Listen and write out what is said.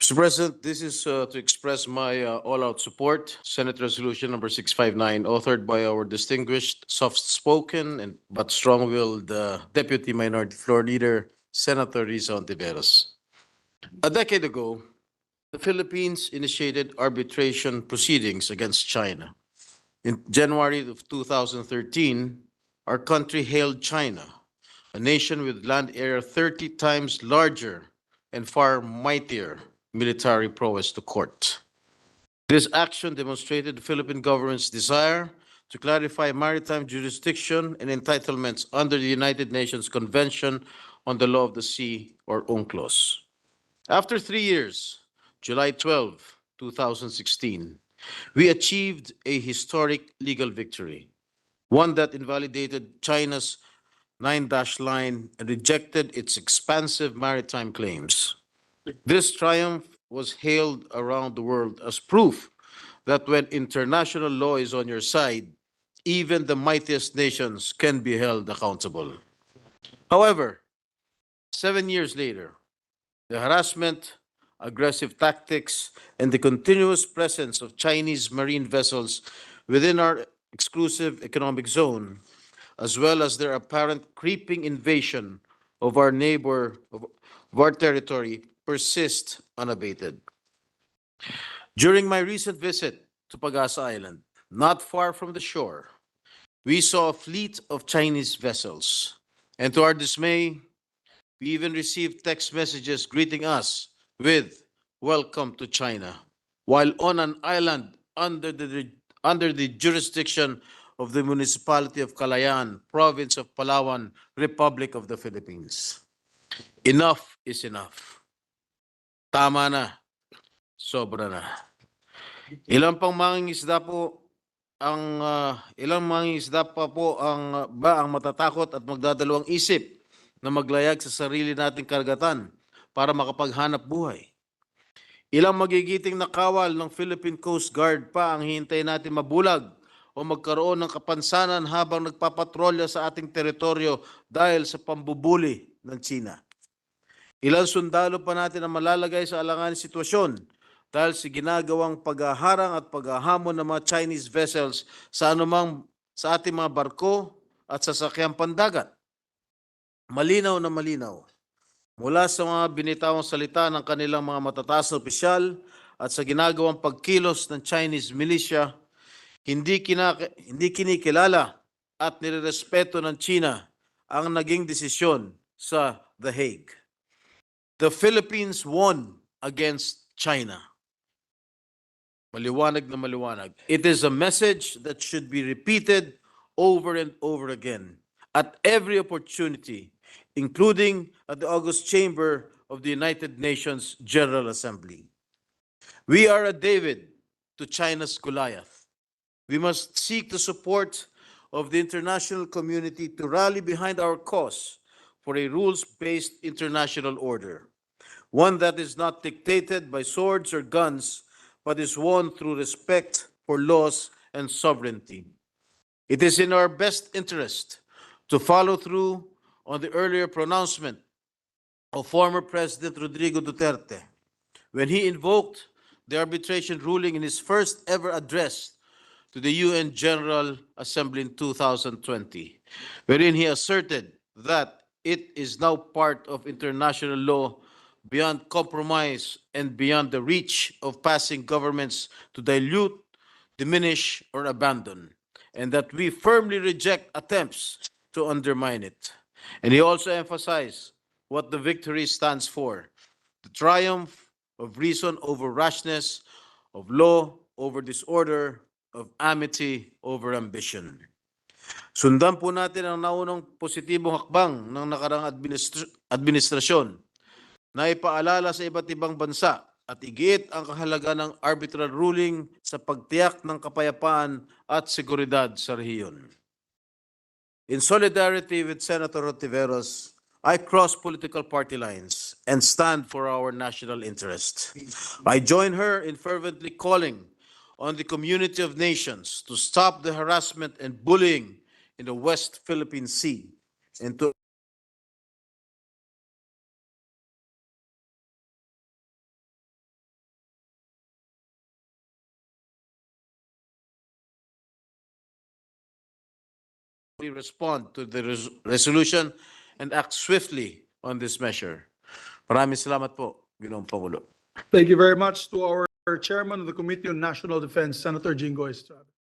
Mr. President, this is to express my all-out support. Senate Resolution number 659, authored by our distinguished, soft-spoken, and but strong-willed Deputy Minority Floor Leader, Senator Risa Ontiveros. A decade ago, the Philippines initiated arbitration proceedings against China. In January of 2013, our country hailed China, a nation with land area 30 times larger and far mightier military prowess to court. This action demonstrated the Philippine government's desire to clarify maritime jurisdiction and entitlements under the United Nations Convention on the Law of the Sea, or UNCLOS. After 3 years, July 12, 2016, we achieved a historic legal victory, one that invalidated China's nine-dash line and rejected its expansive maritime claims. This triumph was hailed around the world as proof that when international law is on your side, even the mightiest nations can be held accountable. However, 7 years later, the harassment, aggressive tactics, and the continuous presence of Chinese marine vessels within our exclusive economic zone, as well as their apparent creeping invasion of our our territory, persist unabated. During my recent visit to Pagasa Island, not far from the shore, we saw a fleet of Chinese vessels. And to our dismay, we even received text messages greeting us with "Welcome to China," while on an island under the jurisdiction of the municipality of Calayan, province of Palawan, Republic of the Philippines. Enough is enough. Tama na, sobra na. Ilang mangingisda pa po ang matatakot at magdadalawang isip na maglayag sa sarili nating karagatan para makapaghanap buhay. Ilang magigiting na kawal ng Philippine Coast Guard pa ang hintay natin mabulag o magkaroon ng kapansanan habang nagpapatrolya sa ating teritoryo dahil sa pambubuli ng China. Ilang sundalo pa natin ang malalagay sa alanganing sitwasyon dahil sa ginagawang paghaharang at paghahamon ng mga Chinese vessels sa ating mga barko at sasakyang pandagat. Malinaw na malinaw mula sa mga binitawang salita ng kanilang mga matataas na opisyal at sa ginagawang pagkilos ng Chinese militia, hindi kinikilala at nirerespeto ng China ang naging desisyon sa The Hague. The Philippines won against China. Maliwanag na maliwanag. It is a message that should be repeated over and over again at every opportunity, including at the August Chamber of the United Nations General Assembly. We are a David to China's Goliath. We must seek the support of the international community to rally behind our cause for a rules-based international order, one that is not dictated by swords or guns, but is won through respect for laws and sovereignty. It is in our best interest to follow through on the earlier pronouncement of former President Rodrigo Duterte when he invoked the arbitration ruling in his first ever address to the UN General Assembly in 2020, wherein he asserted that it is now part of international law beyond compromise and beyond the reach of passing governments to dilute, diminish, or abandon, and that we firmly reject attempts to undermine it. And he also emphasized what the victory stands for: the triumph of reason over rashness, of law over disorder, of amity over ambition. Sundan po natin ang naunang positibong hakbang ng nakarang administrasyon na ipaalala sa iba't ibang bansa at igiit ang kahalagan ng arbitral ruling sa pagtiyak ng kapayapaan at seguridad sa rehiyon. In solidarity with Senator Ontiveros, I cross political party lines and stand for our national interest. I join her in fervently calling on the community of nations to stop the harassment and bullying in the West Philippine Sea and to respond to the resolution and act swiftly on this measure. Maraming salamat po, Ginoong Pangulo. Thank you very much to our Chairman of the Committee on National Defense, Senator Jinggoy Estrada.